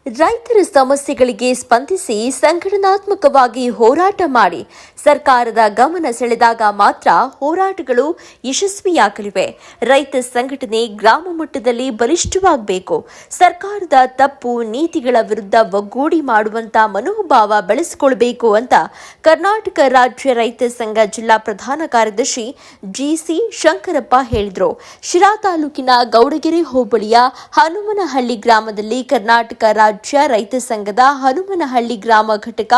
ರೈತರ ಸಮಸ್ಯೆಗಳಿಗೆ ಸ್ಪಂದಿಸಿ ಸಂಘಟನಾತ್ಮಕವಾಗಿ ಹೋರಾಟ ಮಾಡಿ ಸರ್ಕಾರದ ಗಮನ ಸೆಳೆದಾಗ ಮಾತ್ರ ಹೋರಾಟಗಳು ಯಶಸ್ವಿಯಾಗಲಿವೆ. ರೈತ ಸಂಘಟನೆ ಗ್ರಾಮ ಮಟ್ಟದಲ್ಲಿ ಬಲಿಷ್ಠವಾಗಬೇಕು. ಸರ್ಕಾರದ ತಪ್ಪು ನೀತಿಗಳ ವಿರುದ್ಧ ಒಗ್ಗೂಡಿ ಮಾಡುವಂತ ಮನೋಭಾವ ಬೆಳೆಸಿಕೊಳ್ಳಬೇಕು ಅಂತ ಕರ್ನಾಟಕ ರಾಜ್ಯ ರೈತ ಸಂಘ ಜಿಲ್ಲಾ ಪ್ರಧಾನ ಕಾರ್ಯದರ್ಶಿ ಜಿಸಿ ಶಂಕರಪ್ಪ ಹೇಳಿದರು. ಶಿರಾ ತಾಲೂಕಿನ ಗೌಡಗೆರೆ ಹೋಬಳಿಯ ಹನುಮನಹಳ್ಳಿ ಗ್ರಾಮದಲ್ಲಿ ಕರ್ನಾಟಕ ರಾಜ್ಯ ರೈತ ಸಂಘದ ಹನುಮನಹಳ್ಳಿ ಗ್ರಾಮ ಘಟಕ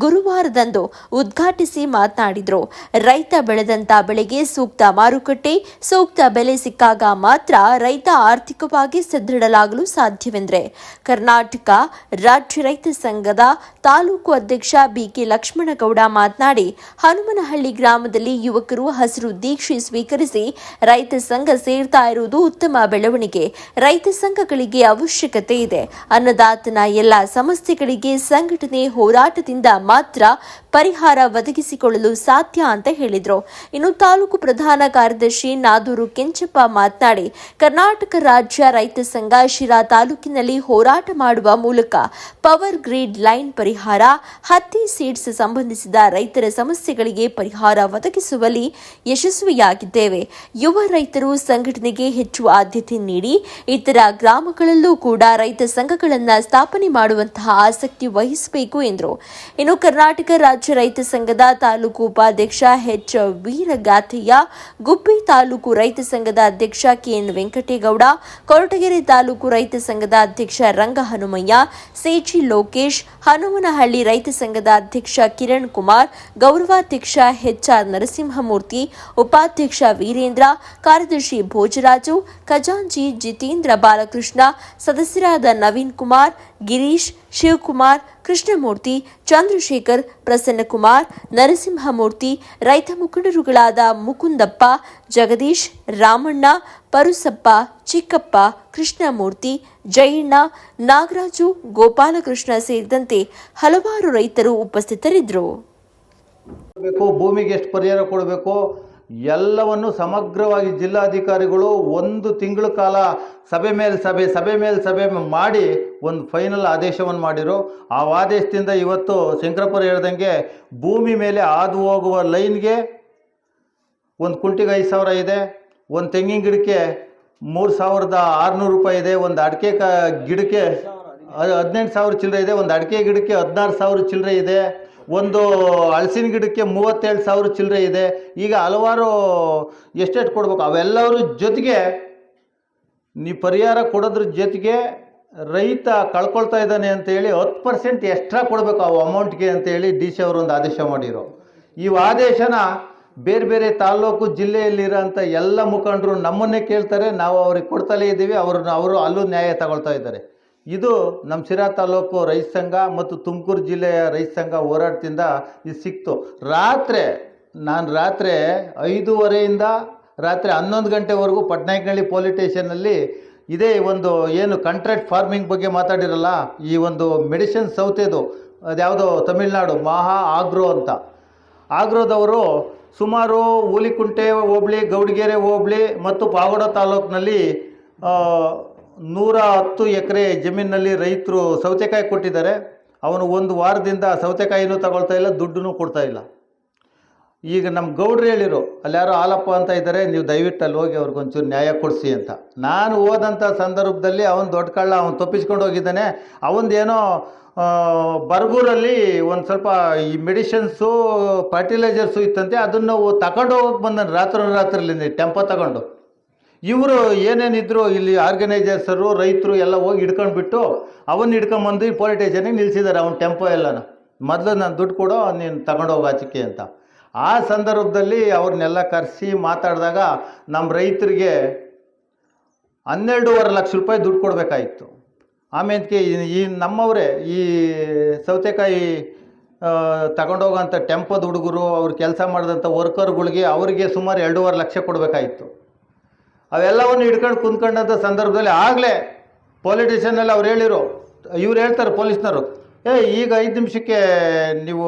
ಗುರುವಾರದಂದು ಉದ್ಘಾಟಿಸಿ ಮಾತನಾಡಿದರು. ರೈತ ಬೆಳೆದಂತ ಬೆಳೆಗೆ ಸೂಕ್ತ ಮಾರುಕಟ್ಟೆ, ಸೂಕ್ತ ಬೆಲೆ ಸಿಕ್ಕಾಗ ಮಾತ್ರ ರೈತ ಆರ್ಥಿಕವಾಗಿ ಸದೃಢಲಾಗಲು ಸಾಧ್ಯವೆಂದರೆ ಕರ್ನಾಟಕ ರಾಜ್ಯ ರೈತ ಸಂಘದ ತಾಲೂಕು ಅಧ್ಯಕ್ಷ ಬಿಕೆ ಲಕ್ಷ್ಮಣಗೌಡ ಮಾತನಾಡಿ, ಹನುಮನಹಳ್ಳಿ ಗ್ರಾಮದಲ್ಲಿ ಯುವಕರು ಹಸಿರು ದೀಕ್ಷೆ ಸ್ವೀಕರಿಸಿ ರೈತ ಸಂಘ ಸೇರ್ತಾ ಇರುವುದು ಉತ್ತಮ ಬೆಳವಣಿಗೆ. ರೈತ ಸಂಘಗಳಿಗೆ ಅವಶ್ಯಕತೆ ಇದೆ. ಅನ್ನದಾತನ ಎಲ್ಲ ಸಮಸ್ಯೆಗಳಿಗೆ ಸಂಘಟನೆ ಹೋರಾಟದಿಂದ ಮಾತ್ರ ಪರಿಹಾರ ಒದಗಿಸಿಕೊಳ್ಳಲು ಸಾಧ್ಯ ಅಂತ ಹೇಳಿದರು. ಇನ್ನು ತಾಲೂಕು ಪ್ರಧಾನ ಕಾರ್ಯದರ್ಶಿ ನಾದೂರು ಕೆಂಚಪ್ಪ ಮಾತನಾಡಿ, ಕರ್ನಾಟಕ ರಾಜ್ಯ ರೈತ ಸಂಘ ಶಿರಾ ತಾಲೂಕಿನಲ್ಲಿ ಹೋರಾಟ ಮಾಡುವ ಮೂಲಕ ಪವರ್ ಗ್ರಿಡ್ ಲೈನ್ ಪರಿಹಾರ, ಹತ್ತಿ ಸೀಡ್ಸ್ ಸಂಬಂಧಿಸಿದ ರೈತರ ಸಮಸ್ಯೆಗಳಿಗೆ ಪರಿಹಾರ ಒದಗಿಸುವಲ್ಲಿ ಯಶಸ್ವಿಯಾಗಿದ್ದೇವೆ. ಯುವ ರೈತರು ಸಂಘಟನೆಗೆ ಹೆಚ್ಚು ಆದ್ಯತೆ ನೀಡಿ ಇತರ ಗ್ರಾಮಗಳಲ್ಲೂ ಕೂಡ ರೈತ ಸಂಘಗಳನ್ನು ಸ್ಥಾಪನೆ ಮಾಡುವಂತಹ ಆಸಕ್ತಿ ವಹಿಸಬೇಕು ಎಂದರು. ಇನ್ನು ಕರ್ನಾಟಕ ರಾಜ್ಯ ರೈತ ಸಂಘದ ತಾಲೂಕು ಉಪಾಧ್ಯಕ್ಷ ಎಚ್ ವೀರಗಾಥಯ್ಯ, ಗುಬ್ಬಿ ತಾಲೂಕು ರೈತ ಸಂಘದ ಅಧ್ಯಕ್ಷ ಕೆಎನ್ ವೆಂಕಟೇಗೌಡ, ಕೊರಟಗೆರೆ ತಾಲೂಕು ರೈತ ಸಂಘದ ಅಧ್ಯಕ್ಷ ರಂಗ ಹನುಮಯ್ಯ, ಸೇಜಿ ಲೋಕೇಶ್, ಹನುಮನಹಳ್ಳಿ ರೈತ ಸಂಘದ ಅಧ್ಯಕ್ಷ ಕಿರಣ್ ಕುಮಾರ್, ಗೌರವಾಧ್ಯಕ್ಷ ಎಚ್ಆರ್ ನರಸಿಂಹಮೂರ್ತಿ, ಉಪಾಧ್ಯಕ್ಷ ವೀರೇಂದ್ರ, ಕಾರ್ಯದರ್ಶಿ ಭೋಜರಾಜು, ಖಜಾಂಚಿ ಜಿತೇಂದ್ರ ಬಾಲಕೃಷ್ಣ, ಸದಸ್ಯರಾದ ನವೀನ್ ಕುಮಾರ್, ಗಿರೀಶ್, ಶಿವಕುಮಾರ್, ಕೃಷ್ಣಮೂರ್ತಿ, ಚಂದ್ರಶೇಖರ್, ಪ್ರಸನ್ನಕುಮಾರ್, ನರಸಿಂಹಮೂರ್ತಿ, ರೈತ ಮುಖಂಡರುಗಳಾದ ಮುಕುಂದಪ್ಪ, ಜಗದೀಶ್, ರಾಮಣ್ಣ, ಪರುಸಪ್ಪ, ಚಿಕ್ಕಪ್ಪ, ಕೃಷ್ಣಮೂರ್ತಿ, ಜಯಣ್ಣ, ನಾಗರಾಜು, ಗೋಪಾಲಕೃಷ್ಣ ಸೇರಿದಂತೆ ಹಲವಾರು ರೈತರು ಉಪಸ್ಥಿತರಿದ್ದರು. ಭೂಮಿಗೆ ಎಷ್ಟು ಪರಿಹಾರ ಕೊಡಬೇಕು ಎಲ್ಲವನ್ನು ಸಮಗ್ರವಾಗಿ ಜಿಲ್ಲಾಧಿಕಾರಿಗಳು ಒಂದು ತಿಂಗಳ ಕಾಲ ಸಭೆ ಮೇಲೆ ಸಭೆ ಮಾಡಿ ಒಂದು ಫೈನಲ್ ಆದೇಶವನ್ನು ಮಾಡಿರು. ಆ ಆದೇಶದಿಂದ ಇವತ್ತು ಶಂಕರಪ್ಪರು ಹೇಳ್ದಂಗೆ ಭೂಮಿ ಮೇಲೆ ಹಾದು ಹೋಗುವ ಲೈನ್ಗೆ ಒಂದು ಕುಂಟಿಗೆ 5,000 ಇದೆ, ಒಂದು ತೆಂಗಿನ ಗಿಡಕ್ಕೆ 3,600 ರೂಪಾಯಿ ಇದೆ, ಒಂದು ಅಡಿಕೆ ಗಿಡಕ್ಕೆ 18,000 ಚಿಲ್ಲರೆ ಇದೆ, ಒಂದು ಅಡಿಕೆ ಗಿಡಕ್ಕೆ 16,000 ಚಿಲ್ಲರೆ ಇದೆ, ಒಂದು ಹಲಸಿನ ಗಿಡಕ್ಕೆ 37,000 ಚಿಲ್ಲರೆ ಇದೆ. ಈಗ ಹಲವಾರು ಎಷ್ಟೆಷ್ಟು ಕೊಡಬೇಕು ಅವೆಲ್ಲರ ಜೊತೆಗೆ ನೀವು ಪರಿಹಾರ ಕೊಡೋದ್ರ ಜೊತೆಗೆ ರೈತ ಕಳ್ಕೊಳ್ತಾ ಇದ್ದಾನೆ ಅಂತೇಳಿ 10% ಎಕ್ಸ್ಟ್ರಾ ಕೊಡಬೇಕು ಆ ಅಮೌಂಟ್ಗೆ ಅಂತೇಳಿ ಡಿ ಸಿ ಅವರು ಒಂದು ಆದೇಶ ಮಾಡಿರೋ. ಈ ಆದೇಶನ ಬೇರೆ ಬೇರೆ ತಾಲ್ಲೂಕು ಜಿಲ್ಲೆಯಲ್ಲಿರೋಂಥ ಎಲ್ಲ ಮುಖಂಡರು ನಮ್ಮನ್ನೇ ಕೇಳ್ತಾರೆ, ನಾವು ಅವ್ರಿಗೆ ಕೊಡ್ತಲೇ ಇದ್ದೀವಿ. ಅವರು ಅಲ್ಲೂ ನ್ಯಾಯ ತಗೊಳ್ತಾ ಇದ್ದಾರೆ. ಇದು ನಮ್ಮ ಶಿರಾ ತಾಲೂಕು ರೈತ ಸಂಘ ಮತ್ತು ತುಮಕೂರು ಜಿಲ್ಲೆಯ ರೈತ ಸಂಘ ಹೋರಾಟದಿಂದ ಇದು ಸಿಕ್ತು. ನಾನು ರಾತ್ರಿ 5:30 ರಾತ್ರಿ 11 ಗಂಟೆವರೆಗೂ ಪಟ್ನಾಯಕನಹಳ್ಳಿ ಪೊಲೀಸ್ ಸ್ಟೇಷನ್ನಲ್ಲಿ ಇದೇ ಒಂದು ಏನು ಕಾಂಟ್ರಾಕ್ಟ್ ಫಾರ್ಮಿಂಗ್ ಬಗ್ಗೆ ಮಾತಾಡಿರಲ್ಲ, ಈ ಒಂದು ಮೆಡಿಸಿನ್ ಸೌತೆದು ಅದ್ಯಾವುದೋ ತಮಿಳ್ನಾಡು ಮಹಾ ಆಗ್ರೋ ಅಂತ, ಆಗ್ರೋದವರು ಸುಮಾರು ಹುಲಿಕುಂಟೆ ಹೋಬಳಿ, ಗೌಡಗೆರೆ ಹೋಬಳಿ ಮತ್ತು ಪಾವಗಡ ತಾಲೂಕಿನಲ್ಲಿ 110 ಎಕರೆ ಜಮೀನಿನಲ್ಲಿ ರೈತರು ಸೌತೆಕಾಯಿ ಕೊಟ್ಟಿದ್ದಾರೆ. ಅವನು ಒಂದು ವಾರದಿಂದ ಸೌತೆಕಾಯಿನೂ ತಗೊಳ್ತಾ ಇಲ್ಲ, ದುಡ್ಡೂ ಕೊಡ್ತಾ ಇಲ್ಲ. ಈಗ ನಮ್ಮ ಗೌಡ್ರು ಹೇಳಿರು, ಅಲ್ಲಿ ಯಾರೋ ಹಾಲಪ್ಪ ಅಂತ ಇದ್ದಾರೆ, ನೀವು ದಯವಿಟ್ಟು ಅಲ್ಲಿ ಹೋಗಿ ಅವ್ರಿಗೊಂಚೂರು ನ್ಯಾಯ ಕೊಡಿಸಿ ಅಂತ. ನಾನು ಹೋದಂಥ ಸಂದರ್ಭದಲ್ಲಿ ಅವನು ದೊಡ್ಡ ಕಳ್ಳ, ಅವನು ತಪ್ಪಿಸ್ಕೊಂಡು ಹೋಗಿದ್ದಾನೆ. ಅವನದೇನೋ ಬರಗೂರಲ್ಲಿ ಒಂದು ಸ್ವಲ್ಪ ಈ ಮೆಡಿಸಿನ್ಸು ಫರ್ಟಿಲೈಸರ್ಸು ಇತ್ತಂತೆ, ಅದನ್ನು ತಗೊಂಡು ಹೋಗಕ್ಕೆ ಬಂದನು ರಾತ್ರಿಯಲ್ಲಿ ಟೆಂಪೋ ತಗೊಂಡು. ಇವರು ಏನೇನಿದ್ರು ಇಲ್ಲಿ ಆರ್ಗನೈಸರ್ಸರು ರೈತರು ಎಲ್ಲ ಹೋಗಿ ಹಿಡ್ಕೊಂಡ್ಬಿಟ್ಟು ಅವನ್ನ ಹಿಡ್ಕೊಂಬಂದು ಈ ಪೊಲೀಸ್ ಸ್ಟೇಷನಿಗೆ ನಿಲ್ಲಿಸಿದ್ದಾರೆ. ಅವನ ಟೆಂಪೋ ಎಲ್ಲನ ಮೊದಲು ನಾನು ದುಡ್ಡು ಕೊಡೋ, ನೀನು ತಗೊಂಡೋಗಿ ಆಚೆಗೆ ಅಂತ. ಆ ಸಂದರ್ಭದಲ್ಲಿ ಅವ್ರನ್ನೆಲ್ಲ ಕರೆಸಿ ಮಾತಾಡಿದಾಗ ನಮ್ಮ ರೈತರಿಗೆ 12.5 ಲಕ್ಷ ರೂಪಾಯಿ ದುಡ್ಡು ಕೊಡಬೇಕಾಯಿತು. ಆಮೇಲೆ ಈ ನಮ್ಮವರೇ ಈ ಸೌತೆಕಾಯಿ ತಗೊಂಡೋಗೋಂಥ ಟೆಂಪೋದ ಹುಡುಗರು, ಅವ್ರು ಕೆಲಸ ಮಾಡಿದಂಥ ವರ್ಕರ್ಗಳಿಗೆ ಅವರಿಗೆ ಸುಮಾರು 2.5 ಲಕ್ಷ ಕೊಡಬೇಕಾಯಿತು. ಅವೆಲ್ಲವನ್ನು ಹಿಡ್ಕೊಂಡು ಕುಂತ್ಕೊಂಡಂಥ ಸಂದರ್ಭದಲ್ಲಿ ಆಗಲೇ ಪೊಲೀಸ್ ಸ್ಟೇಷನಲ್ಲಿ ಅವ್ರು ಹೇಳಿರು, ಇವ್ರು ಹೇಳ್ತಾರೆ ಪೊಲೀಸ್ನವರು, ಈಗ 5 ನಿಮಿಷಕ್ಕೆ ನೀವು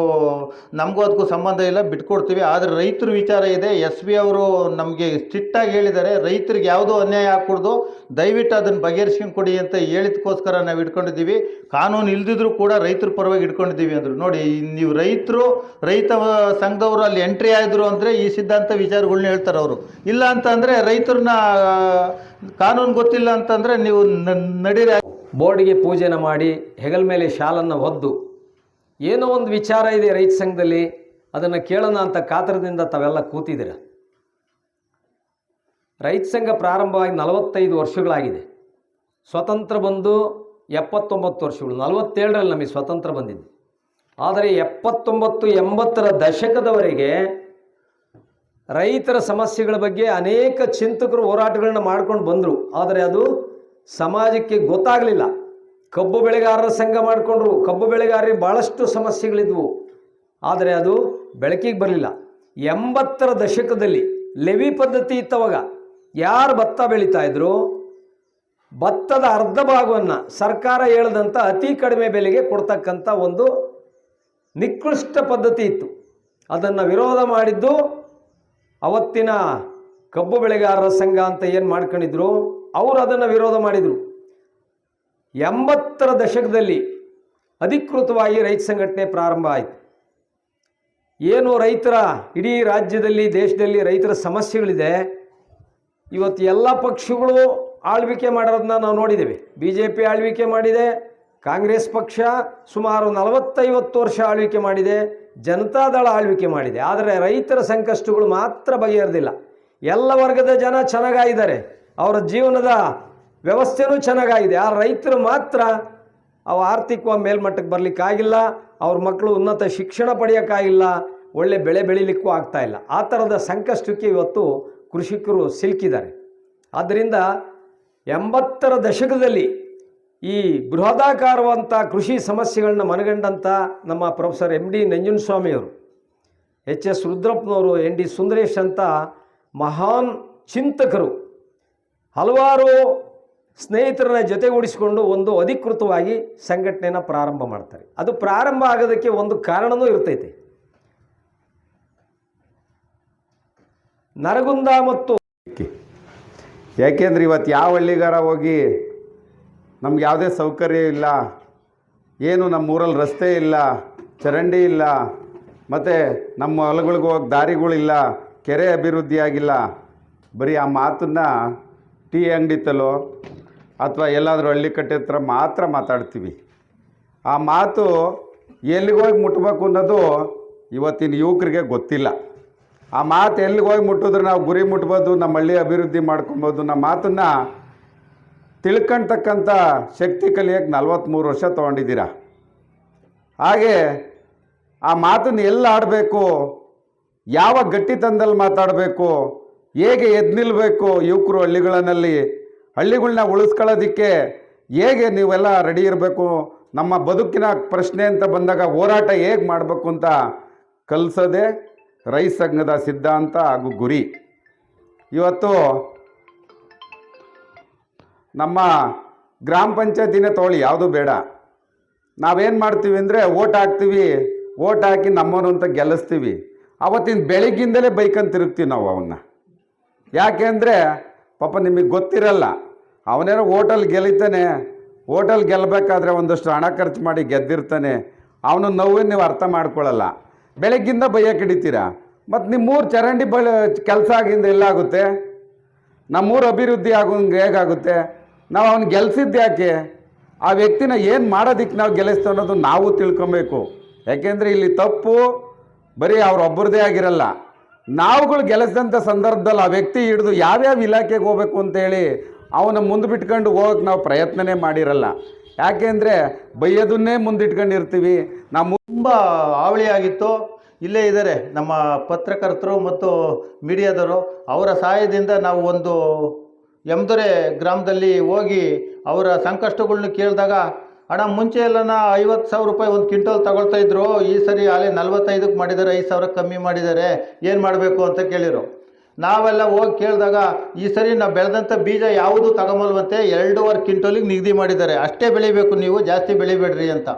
ನಮಗೂ ಅದಕ್ಕೂ ಸಂಬಂಧ ಇಲ್ಲ ಬಿಟ್ಕೊಡ್ತೀವಿ, ಆದರೆ ರೈತರ ವಿಚಾರ ಇದೆ. ಎಸ್ ಬಿ ಅವರು ನಮಗೆ ಸ್ಟ್ರಿಕ್ಟಾಗಿ ಹೇಳಿದ್ದಾರೆ, ರೈತರಿಗೆ ಯಾವುದೂ ಅನ್ಯಾಯ ಆಗ್ಕೊಡ್ದು, ದಯವಿಟ್ಟು ಅದನ್ನು ಬಗೆಹರಿಸ್ಕೊಂಡು ಕೊಡಿ ಅಂತ ಹೇಳಿದಕ್ಕೋಸ್ಕರ ನಾವು ಇಟ್ಕೊಂಡಿದ್ದೀವಿ. ಕಾನೂನು ಇಲ್ದಿದ್ರೂ ಕೂಡ ರೈತರ ಪರವಾಗಿ ಇಟ್ಕೊಂಡಿದ್ದೀವಿ ಅಂದರು. ನೋಡಿ, ನೀವು ರೈತ ಸಂಘದವರು ಅಲ್ಲಿ ಎಂಟ್ರಿ ಆಯಿದ್ರು ಅಂದರೆ ಈ ಸಿದ್ಧಾಂತ ವಿಚಾರಗಳನ್ನ ಹೇಳ್ತಾರೆ ಅವರು. ಇಲ್ಲ ಅಂತಂದರೆ ರೈತರನ್ನ ಕಾನೂನು ಗೊತ್ತಿಲ್ಲ ಅಂತಂದರೆ ನೀವು ನಡೀರಿ. ಬೋರ್ಡ್ಗೆ ಪೂಜೆನ ಮಾಡಿ ಹೆಗಲ ಮೇಲೆ ಶಾಲನ್ನು ಹೊದ್ದು ಏನೋ ಒಂದು ವಿಚಾರ ಇದೆ ರೈತ ಸಂಘದಲ್ಲಿ, ಅದನ್ನು ಕೇಳೋಣ ಅಂತ ಕಾತರದಿಂದ ತಾವೆಲ್ಲ ಕೂತಿದ್ದೀರ. ರೈತ ಸಂಘ ಪ್ರಾರಂಭವಾಗಿ 45 ವರ್ಷಗಳಾಗಿದೆ. ಸ್ವತಂತ್ರ ಬಂದು 79 ವರ್ಷಗಳು, 47ರಲ್ಲಿ ನಮಗೆ ಸ್ವತಂತ್ರ ಬಂದಿದ್ದು. ಆದರೆ 79-80ರ ದಶಕದವರೆಗೆ ರೈತರ ಸಮಸ್ಯೆಗಳ ಬಗ್ಗೆ ಅನೇಕ ಚಿಂತಕರು ಹೋರಾಟಗಳನ್ನ ಮಾಡ್ಕೊಂಡು ಬಂದರು. ಆದರೆ ಅದು ಸಮಾಜಕ್ಕೆ ಗೊತ್ತಾಗಲಿಲ್ಲ. ಕಬ್ಬು ಬೆಳೆಗಾರರ ಸಂಘ ಮಾಡಿಕೊಂಡ್ರು, ಕಬ್ಬು ಬೆಳೆಗಾರರಿಗೆ ಭಾಳಷ್ಟು ಸಮಸ್ಯೆಗಳಿದ್ವು, ಆದರೆ ಅದು ಬೆಳಕಿಗೆ ಬರಲಿಲ್ಲ. 80ರ ದಶಕದಲ್ಲಿ ಲೆವಿ ಪದ್ಧತಿ ಇತ್ತವಾಗ. ಯಾರು ಭತ್ತ ಬೆಳೀತಾ ಇದ್ರು, ಭತ್ತದ ಅರ್ಧ ಭಾಗವನ್ನು ಸರ್ಕಾರ ಹೇಳ್ದಂಥ ಅತಿ ಕಡಿಮೆ ಬೆಲೆಗೆ ಕೊಡ್ತಕ್ಕಂಥ ಒಂದು ನಿಕೃಷ್ಟ ಪದ್ಧತಿ ಇತ್ತು. ಅದನ್ನು ವಿರೋಧ ಮಾಡಿದ್ದು ಅವತ್ತಿನ ಕಬ್ಬು ಬೆಳೆಗಾರರ ಸಂಘ ಅಂತ ಏನು ಮಾಡ್ಕೊಂಡಿದ್ರು, ಅವರು ಅದನ್ನು ವಿರೋಧ ಮಾಡಿದರು. 80ರ ದಶಕದಲ್ಲಿ ಅಧಿಕೃತವಾಗಿ ರೈತ ಸಂಘಟನೆ ಪ್ರಾರಂಭ ಆಯಿತು. ಏನು ರೈತರ ಇಡೀ ರಾಜ್ಯದಲ್ಲಿ ದೇಶದಲ್ಲಿ ರೈತರ ಸಮಸ್ಯೆಗಳಿದೆ, ಇವತ್ತು ಎಲ್ಲ ಪಕ್ಷಗಳು ಆಳ್ವಿಕೆ ಮಾಡೋದನ್ನ ನಾವು ನೋಡಿದ್ದೇವೆ. BJP ಆಳ್ವಿಕೆ ಮಾಡಿದೆ, ಕಾಂಗ್ರೆಸ್ ಪಕ್ಷ ಸುಮಾರು 40-50 ವರ್ಷ ಆಳ್ವಿಕೆ ಮಾಡಿದೆ, ಜನತಾದಳ ಆಳ್ವಿಕೆ ಮಾಡಿದೆ. ಆದರೆ ರೈತರ ಸಂಕಷ್ಟಗಳು ಮಾತ್ರ ಬಗೆಹರಿದಿಲ್ಲ. ಎಲ್ಲ ವರ್ಗದ ಜನ ಚೆನ್ನಾಗಿದ್ದಾರೆ, ಅವರ ಜೀವನದ ವ್ಯವಸ್ಥೆನೂ ಚೆನ್ನಾಗಿದೆ. ಆ ರೈತರು ಮಾತ್ರ ಅವು ಆರ್ಥಿಕವಾಗಿ ಮೇಲ್ಮಟ್ಟಕ್ಕೆ ಬರಲಿಕ್ಕಾಗಿಲ್ಲ, ಅವ್ರ ಮಕ್ಕಳು ಉನ್ನತ ಶಿಕ್ಷಣ ಪಡೆಯೋಕ್ಕಾಗಿಲ್ಲ, ಒಳ್ಳೆ ಬೆಳೆ ಬೆಳೀಲಿಕ್ಕೂ ಆಗ್ತಾಯಿಲ್ಲ. ಆ ಥರದ ಸಂಕಷ್ಟಕ್ಕೆ ಇವತ್ತು ಕೃಷಿಕರು ಸಿಲುಕಿದ್ದಾರೆ. ಆದ್ದರಿಂದ 80ರ ದಶಕದಲ್ಲಿ ಈ ಬೃಹದಾಕಾರವಂಥ ಕೃಷಿ ಸಮಸ್ಯೆಗಳನ್ನ ಮನಗಂಡಂಥ ನಮ್ಮ professor MD ನಂಜುಂಡಸ್ವಾಮಿಯವರು, HS ರುದ್ರಪ್ಪನವರು, ND Sundaresh ಅಂತ ಮಹಾನ್ ಚಿಂತಕರು ಹಲವಾರು ಸ್ನೇಹಿತರನ್ನ ಜೊತೆಗೂಡಿಸಿಕೊಂಡು ಒಂದು ಅಧಿಕೃತವಾಗಿ ಸಂಘಟನೆಯನ್ನು ಪ್ರಾರಂಭ ಮಾಡ್ತಾರೆ. ಅದು ಪ್ರಾರಂಭ ಆಗೋದಕ್ಕೆ ಒಂದು ಕಾರಣವೂ ಇರ್ತೈತೆ. ನರಗುಂದ ಮತ್ತು ಯಾಕೆಂದ್ರೆ ಇವತ್ತು ಯಾವ ಹಳ್ಳಿಗಾರ ಹೋಗಿ ನಮ್ಗೆ ಯಾವುದೇ ಸೌಕರ್ಯ ಇಲ್ಲ, ಏನು ನಮ್ಮ ಊರಲ್ಲಿ ರಸ್ತೆ ಇಲ್ಲ, ಚರಂಡಿ ಇಲ್ಲ, ಮತ್ತು ನಮ್ಮ ಹೊಲಗಳಿಗೆ ಹೋಗಿ ದಾರಿಗಳಿಲ್ಲ, ಕೆರೆ ಅಭಿವೃದ್ಧಿ ಆಗಿಲ್ಲ, ಬರೀ ಆ ಮಾತನ್ನು ಟೀ ಅಂಗಡಿತಲ್ಲೋ ಅಥವಾ ಎಲ್ಲಾದರೂ ಹಳ್ಳಿ ಕಟ್ಟೆ ಹತ್ರ ಮಾತ್ರ ಮಾತಾಡ್ತೀವಿ. ಆ ಮಾತು ಎಲ್ಲಿಗೋಗಿ ಮುಟ್ಟಬೇಕು ಅನ್ನೋದು ಇವತ್ತಿನ ಯುವಕರಿಗೆ ಗೊತ್ತಿಲ್ಲ. ಆ ಮಾತು ಎಲ್ಲಿಗೋಗಿ ಮುಟ್ಟಿದ್ರೆ ನಾವು ಗುರಿ ಮುಟ್ಬೋದು, ನಮ್ಮ ಹಳ್ಳಿ ಅಭಿವೃದ್ಧಿ ಮಾಡ್ಕೊಬೋದು. ನಮ್ಮ ಮಾತನ್ನು ತಿಳ್ಕೊಳ್ತಕ್ಕಂಥ ಶಕ್ತಿ ಕಲಿಯೋಕ್ಕೆ 43 ವರ್ಷ ತೊಗೊಂಡಿದ್ದೀರ. ಹಾಗೆ ಆ ಮಾತನ್ನು ಎಲ್ಲಿ ಆಡಬೇಕು, ಯಾವ ಗಟ್ಟಿತನದಲ್ಲಿ ಮಾತಾಡಬೇಕು, ಹೇಗೆ ಎದ್ದು ನಿಲ್ಲಬೇಕು, ಯುವಕರು ಹಳ್ಳಿಗಳನ್ನ ಉಳಿಸ್ಕೊಳ್ಳೋದಕ್ಕೆ ಹೇಗೆ ನೀವೆಲ್ಲ ರೆಡಿ ಇರಬೇಕು, ನಮ್ಮ ಬದುಕಿನ ಪ್ರಶ್ನೆ ಅಂತ ಬಂದಾಗ ಹೋರಾಟ ಹೇಗೆ ಮಾಡಬೇಕು ಅಂತ ಕಲಿಸೋದೇ ರೈತ ಸಂಘದ ಸಿದ್ಧಾಂತ ಹಾಗೂ ಗುರಿ. ಇವತ್ತು ನಮ್ಮ ಗ್ರಾಮ ಪಂಚಾಯತಿನೇ ತೊಗೊಳ್ಳಿ, ಯಾವುದು ಬೇಡ, ನಾವೇನು ಮಾಡ್ತೀವಿ ಅಂದರೆ ಓಟ್ ಹಾಕ್ತೀವಿ, ಓಟ್ ಹಾಕಿ ನಮ್ಮನು ಅಂತ ಗೆಲ್ಲಿಸ್ತೀವಿ. ಅವತ್ತಿನ ಬೆಳಗ್ಗಿಂದಲೇ ಬೈಕಂತ ತಿರುಗ್ತೀವಿ ನಾವು ಅವನ್ನ. ಯಾಕೆ ಅಂದರೆ ಪಾಪ ನಿಮಗೆ ಗೊತ್ತಿರಲ್ಲ, ಅವನೇನೋ ಓಟಲ್ಲಿ ಗೆಲ್ಲಿತಾನೆ, ಓಟಲ್ಲಿ ಗೆಲ್ಲಬೇಕಾದ್ರೆ ಒಂದಷ್ಟು ಹಣ ಖರ್ಚು ಮಾಡಿ ಗೆದ್ದಿರ್ತಾನೆ, ಅವನು ನೋವನ್ನು ನೀವು ಅರ್ಥ ಮಾಡ್ಕೊಳ್ಳಲ್ಲ. ಬೆಳಗ್ಗಿಂದ ಬೈಯಕ್ಕೆ ಹಿಡಿತೀರ. ಮತ್ತು ನಿಮ್ಮೂರು ಚರಂಡಿ ಕೆಲಸ ಆಗಿಂದ ಎಲ್ಲಾಗುತ್ತೆ, ನಮ್ಮೂರು ಅಭಿವೃದ್ಧಿ ಆಗೋಂಗೆ ಹೇಗಾಗುತ್ತೆ? ನಾವು ಅವ್ನು ಗೆಲ್ಸಿದ್ದು ಯಾಕೆ? ಆ ವ್ಯಕ್ತಿನ ಏನು ಮಾಡೋದಕ್ಕೆ ನಾವು ಗೆಲ್ಲಿಸ್ತೀವಿ ಅನ್ನೋದು ನಾವು ತಿಳ್ಕೊಬೇಕು. ಯಾಕೆಂದರೆ ಇಲ್ಲಿ ತಪ್ಪು ಬರೀ ಅವ್ರೊಬ್ಬರದೇ ಆಗಿರಲ್ಲ. ನಾವುಗಳು ಗೆಲ್ಲಿಸಿದಂಥ ಸಂದರ್ಭದಲ್ಲಿ ಆ ವ್ಯಕ್ತಿ ಹಿಡಿದು ಯಾವ್ಯಾವ ಇಲಾಖೆಗೆ ಹೋಗ್ಬೇಕು ಅಂತೇಳಿ ಅವನ ಮುಂದೆ ಬಿಟ್ಕೊಂಡು ಹೋಗಕ್ಕೆ ನಾವು ಪ್ರಯತ್ನನೇ ಮಾಡಿರಲ್ಲ. ಯಾಕೆಂದರೆ ಬೈಯೋದನ್ನೇ ಮುಂದಿಟ್ಕೊಂಡಿರ್ತೀವಿ. ನಾವು ತುಂಬ ಹಾವಳಿಯಾಗಿತ್ತು. ಇಲ್ಲೇ ಇದ್ದಾರೆ ನಮ್ಮ ಪತ್ರಕರ್ತರು ಮತ್ತು ಮೀಡಿಯಾದವರು. ಅವರ ಸಹಾಯದಿಂದ ನಾವು ಒಂದು ಯಮದೊರೆ ಗ್ರಾಮದಲ್ಲಿ ಹೋಗಿ ಅವರ ಸಂಕಷ್ಟಗಳ್ನ ಕೇಳಿದಾಗ, ಅಣ್ಣ ಮುಂಚೆ ಎಲ್ಲನ 50,000 ರೂಪಾಯಿ ಒಂದು ಕ್ವಿಂಟಲ್ ತಗೊಳ್ತಾ ಇದ್ರು, ಈ ಸರಿ ಅಲ್ಲೇ 45ಕ್ಕೆ ಮಾಡಿದ್ದಾರೆ, 5,000 ಕಮ್ಮಿ ಮಾಡಿದ್ದಾರೆ, ಏನು ಮಾಡಬೇಕು ಅಂತ ಕೇಳಿರು. ನಾವೆಲ್ಲ ಹೋಗಿ ಕೇಳಿದಾಗ, ಈ ಸರಿ ನಾವು ಬೆಳೆದಂಥ ಬೀಜ ಯಾವುದು ತಗೊಂಬಲ್ವಂತೆ, 2.5 ಕ್ವಿಂಟಲಿಗೆ ನಿಗದಿ ಮಾಡಿದ್ದಾರೆ, ಅಷ್ಟೇ ಬೆಳಿಬೇಕು ನೀವು, ಜಾಸ್ತಿ ಬೆಳಿಬೇಡ್ರಿ ಅಂತ.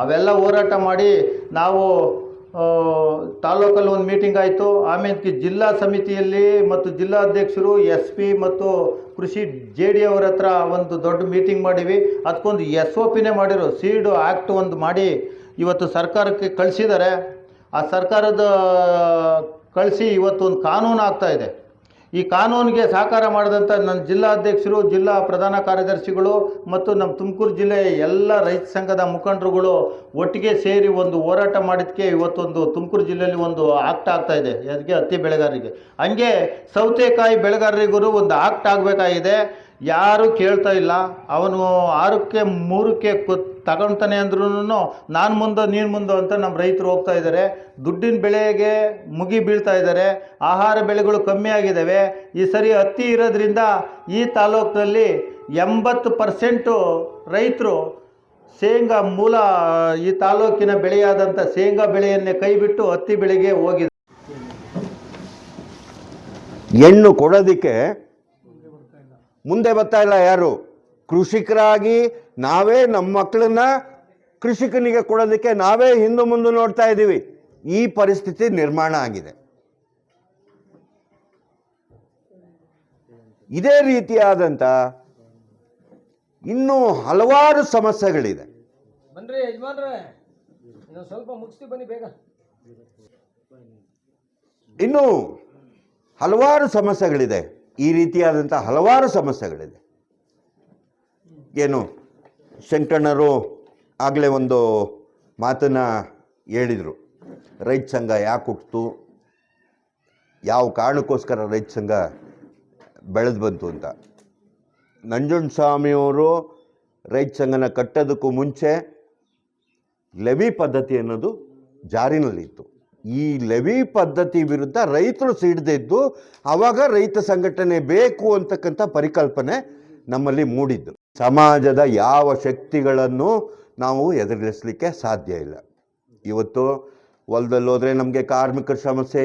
ಅವೆಲ್ಲ ಹೋರಾಟ ಮಾಡಿ ನಾವು ತಾಲೂಕಲ್ಲಿ ಒಂದು ಮೀಟಿಂಗ್ ಆಯಿತು. ಆಮೇಲೆ ಜಿಲ್ಲಾ ಸಮಿತಿಯಲ್ಲಿ ಮತ್ತು ಜಿಲ್ಲಾಧ್ಯಕ್ಷರು SP ಮತ್ತು ಕೃಷಿ JD ಅವ್ರ ಹತ್ರ ಒಂದು ದೊಡ್ಡ ಮೀಟಿಂಗ್ ಮಾಡೀವಿ. ಅದಕ್ಕೊಂದು SOPನೇ ಮಾಡಿರೋ ಸೀಡ್ ಆ್ಯಕ್ಟ್ ಒಂದು ಮಾಡಿ ಇವತ್ತು ಸರ್ಕಾರಕ್ಕೆ ಕಳಿಸಿದ್ದಾರೆ. ಆ ಸರ್ಕಾರದ ಕಳಿಸಿ ಇವತ್ತೊಂದು ಕಾನೂನು ಆಗ್ತಾಯಿದೆ. ಈ ಕಾನೂನಿಗೆ ಸಹಕಾರ ಮಾಡಿದಂಥ ನನ್ನ ಜಿಲ್ಲಾಧ್ಯಕ್ಷರು, ಜಿಲ್ಲಾ ಪ್ರಧಾನ ಕಾರ್ಯದರ್ಶಿಗಳು ಮತ್ತು ನಮ್ಮ ತುಮಕೂರು ಜಿಲ್ಲೆಯ ಎಲ್ಲ ರೈತ ಸಂಘದ ಮುಖಂಡರುಗಳು ಒಟ್ಟಿಗೆ ಸೇರಿ ಒಂದು ಹೋರಾಟ ಮಾಡಿದ್ದಕ್ಕೆ ಇವತ್ತೊಂದು ತುಮಕೂರು ಜಿಲ್ಲೆಯಲ್ಲಿ ಒಂದು ಆಕ್ಟ್ ಆಗ್ತಾಯಿದೆ. ಅದಕ್ಕೆ ಹತ್ತಿ ಬೆಳೆಗಾರರಿಗೆ, ಹಂಗೆ ಸೌತೆಕಾಯಿ ಬೆಳೆಗಾರರಿಗೂ ಒಂದು ಆಕ್ಟ್ ಆಗಬೇಕಾಗಿದೆ. ಯಾರೂ ಕೇಳ್ತಾ ಇಲ್ಲ. ಅವನು 6ಕ್ಕೆ 3ಕ್ಕೆ ತಗೊಳ್ತಾನೆ ಅಂದ್ರೂ ನಾನು ಮುಂದೆ ನೀನು ಮುಂದೆ ಅಂತ ನಮ್ಮ ರೈತರು ಹೋಗ್ತಾ ಇದ್ದಾರೆ. ದುಡ್ಡಿನ ಬೆಳೆಗೆ ಮುಗಿ ಬೀಳ್ತಾ ಇದ್ದಾರೆ. ಆಹಾರ ಬೆಳೆಗಳು ಕಮ್ಮಿ ಆಗಿದ್ದಾವೆ. ಈ ಸರಿ ಹತ್ತಿ ಇರೋದ್ರಿಂದ ಈ ತಾಲೂಕಿನಲ್ಲಿ 80% ರೈತರು ಶೇಂಗಾ ಮೂಲ ಈ ತಾಲೂಕಿನ ಬೆಳೆಯಾದಂಥ ಶೇಂಗಾ ಬೆಳೆಯನ್ನೇ ಕೈಬಿಟ್ಟು ಹತ್ತಿ ಬೆಳೆಗೆ ಹೋಗಿದೆ. ಹೆಣ್ಣು ಕೊಡೋದಕ್ಕೆ ಮುಂದೆ ಬರ್ತಾ ಇಲ್ಲ ಯಾರು. ಕೃಷಿಕರಾಗಿ ನಾವೇ ನಮ್ಮ ಮಕ್ಕಳನ್ನ ಕೃಷಿಕನಿಗೆ ಕೊಡೋದಕ್ಕೆ ನಾವೇ ಹಿಂದೆ ಮುಂದೆ ನೋಡ್ತಾ ಇದ್ದೀವಿ. ಈ ಪರಿಸ್ಥಿತಿ ನಿರ್ಮಾಣ ಆಗಿದೆ. ಇದೇ ರೀತಿಯಾದಂಥ ಇನ್ನೂ ಹಲವಾರು ಸಮಸ್ಯೆಗಳಿದೆ. ಬನ್ರಿ ಯಜಮಾನ್ರೆ, ಸ್ವಲ್ಪ ಮುಗಿಸ್ತಿ ಬನ್ನಿ ಬೇಗ. ಇನ್ನೂ ಹಲವಾರು ಸಮಸ್ಯೆಗಳಿದೆ. ಈ ರೀತಿಯಾದಂಥ ಹಲವಾರು ಸಮಸ್ಯೆಗಳಿದೆ. ಏನು ಶಂಕಣ್ಣರು ಆಗಲೇ ಒಂದು ಮಾತನ್ನು ಹೇಳಿದರು. ರೈತ ಸಂಘ ಯಾಕೆ ಹುಟ್ಟಿತು, ಯಾವ ಕಾರಣಕ್ಕೋಸ್ಕರ ರೈತ ಸಂಘ ಬೆಳೆದು ಬಂತು ಅಂತ. ನಂಜುಂಡಸ್ವಾಮಿಯವರು ರೈತ ಸಂಘನ ಕಟ್ಟೋದಕ್ಕೂ ಮುಂಚೆ ಲೆವಿ ಪದ್ಧತಿ ಅನ್ನೋದು ಜಾರಿನಲ್ಲಿತ್ತು. ಈ ಲೆವಿ ಪದ್ಧತಿ ವಿರುದ್ಧ ರೈತರು ಸಿಡಿದಿದ್ದು ಆವಾಗ ರೈತ ಸಂಘಟನೆ ಬೇಕು ಅಂತಕ್ಕಂಥ ಪರಿಕಲ್ಪನೆ ನಮ್ಮಲ್ಲಿ ಮೂಡಿದ್ದು. ಸಮಾಜದ ಯಾವ ಶಕ್ತಿಗಳನ್ನು ನಾವು ಎದುರಿಸಲಿಕ್ಕೆ ಸಾಧ್ಯ ಇಲ್ಲ. ಇವತ್ತು ಹೊಲದಲ್ಲಿ ಹೋದರೆ ನಮಗೆ ಕಾರ್ಮಿಕರ ಸಮಸ್ಯೆ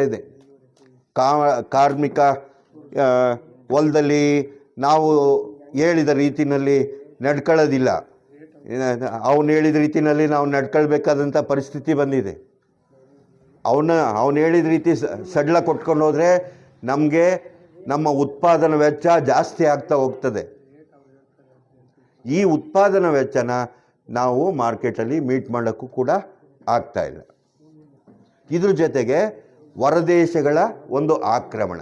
ಇದೆ, ಕಾರ್ಮಿಕ ಹೊಲದಲ್ಲಿ ನಾವು ಹೇಳಿದ ರೀತಿಯಲ್ಲಿ ನಡ್ಕೊಳ್ಳೋದಿಲ್ಲ. ಅವನು ಹೇಳಿದ ರೀತಿಯಲ್ಲಿ ನಾವು ನಡ್ಕೊಳ್ಬೇಕಾದಂಥ ಪರಿಸ್ಥಿತಿ ಬಂದಿದೆ. ಅವನು ಹೇಳಿದ ರೀತಿ ಸಡ್ಲ ಕೊಟ್ಕೊಂಡು ಹೋದರೆ ನಮಗೆ ನಮ್ಮ ಉತ್ಪಾದನಾ ವೆಚ್ಚ ಜಾಸ್ತಿ ಆಗ್ತಾ ಹೋಗ್ತದೆ. ಈ ಉತ್ಪಾದನಾ ವೆಚ್ಚನ ನಾವು ಮಾರ್ಕೆಟಲ್ಲಿ ಮೀಟ್ ಮಾಡೋಕ್ಕೂ ಕೂಡ ಆಗ್ತಾ ಇಲ್ಲ. ಇದ್ರ ಜೊತೆಗೆ ಹೊರದೇಶಗಳ ಒಂದು ಆಕ್ರಮಣ,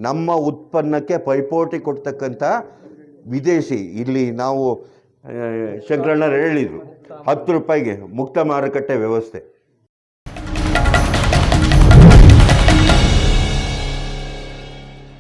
ನಮ್ಮ ಉತ್ಪನ್ನಕ್ಕೆ ಪೈಪೋಟಿ ಕೊಡ್ತಕ್ಕಂಥ ವಿದೇಶಿ, ಇಲ್ಲಿ ನಾವು ಶಂಕರಣ್ಣರು ಹೇಳಿದರು 10 ರೂಪಾಯಿಗೆ ಮುಕ್ತ ಮಾರುಕಟ್ಟೆ ವ್ಯವಸ್ಥೆ.